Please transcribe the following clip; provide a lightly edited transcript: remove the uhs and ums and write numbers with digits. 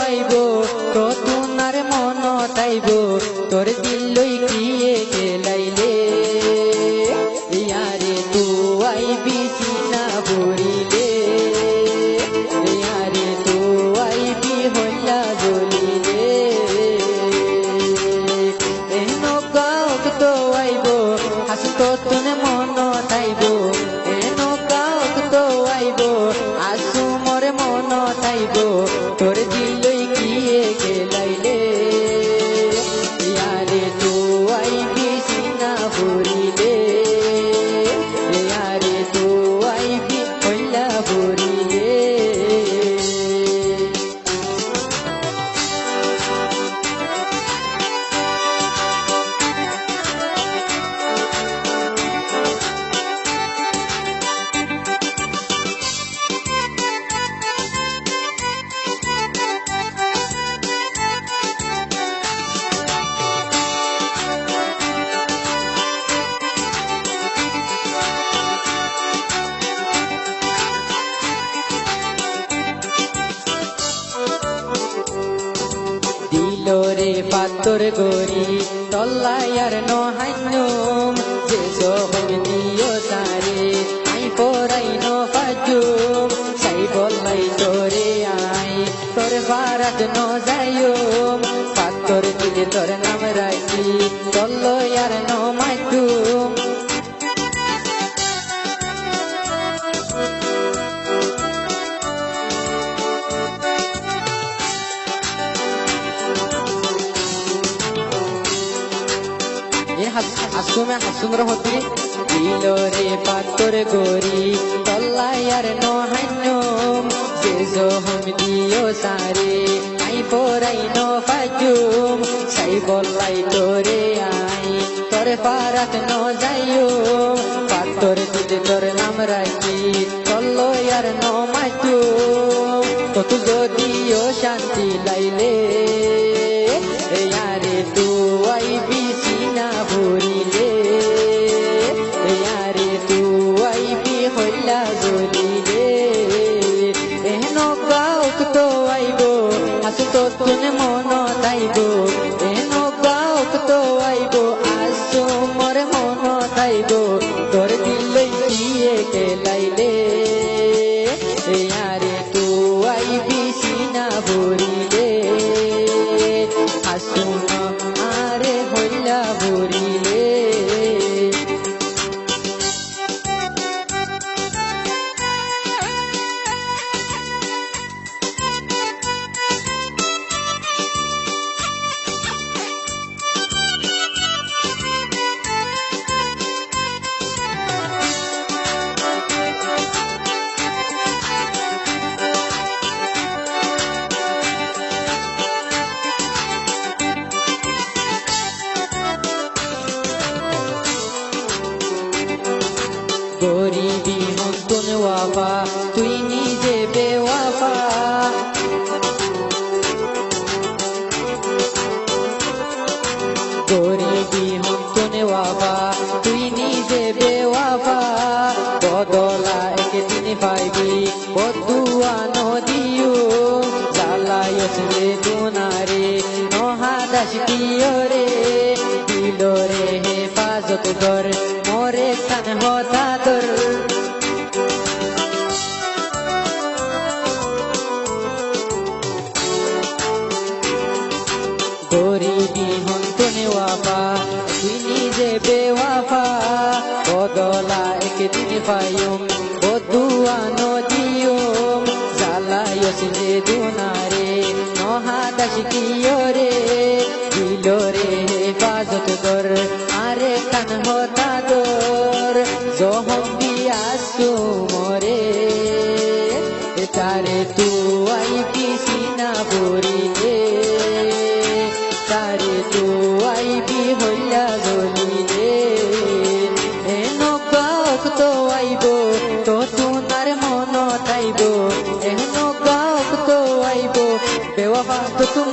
আইব তোমার মন তাইব তোর দিল লই কিয়ে গেলাইলে ইয়ারে তু আইবি সিনা ভরিলে ইয়ারে তু আইবি হইলা জ্বলিলে এনো গাওক তো আইব হাসত তুনে মন তাইব এনো গাওক তো আইব আসু মোরে মন তাইব তোর দিল লই কিয়ে গেলাইলে ইয়ারে তু আইবি সিনা ভরিলে ইয়ারে তু আইবি হইলা ভরিলে দিলরে পাতর গরি তল্লায়ার নহাইনুম যে সোহম দিও সারে আই পরাই ন ফাজুম সাই বলাই তোরে আই তোর বারাত ন যাইম পাতর দিলে তোর নাম রাখি তল্লায়ার ন মাইতুম আসুমে হাসুম রহতি দিলরে পাতর গরি তল্লায়ার নহাইনুম যে সোহম দিও সারে আই পরাই ন ফাজুম সাই বলাই তোরে আই তোর পারাত ন যাইম পাতর দিলে তোর নাম রাখি তল্লায়ার ন মাইতুম তত যদিও শান্তি লাইলে ইয়ারে তু আইবি সিনা ভরিলে ইয়ারে তু আইবি হইলা জ্বলিলে এহন গাওক তো আইব আসু তো তুনে মন তাইব এহন গাওক তো আইব আসু মোর মন তাইব তোর দিল লই কিয়ে গেলাইলে ইয়ারে তু আইবি সিনা ভরিলে আসু আরে হইলা ভরিলে গরিবি হন্তন ওয়াফা তুই নিজে বেওয়াফা গরিবি হন্তন ওয়াফা তুই নিজে বেওয়াফা বদলা একদিন পাইবি বদুয়া নদিও জ্বালায়স রে দুনারে নহাদাস দিয়রে দিলরে হেফাজত কর মোরে কান হতা তোর গরিবি হন্তনে ওয়াফা তুই নিজে বেওয়াফা বদলা একদিন পাইম বদুয়া নদিয়ম জ্বালায়স যে দুনারে নহাদাস দিয়রে দিলরে হেফাজত কর আরে কান হতা তোর জহম দিয়াসু মরে তারে তু আইবি সিনা ভরিলে তারে তু আইবি হইলা জ্বলিলে এন গাওক তো আইব তো তুনার মন তাইব এন গাওক তো আইব বেওয়াফা তো তুম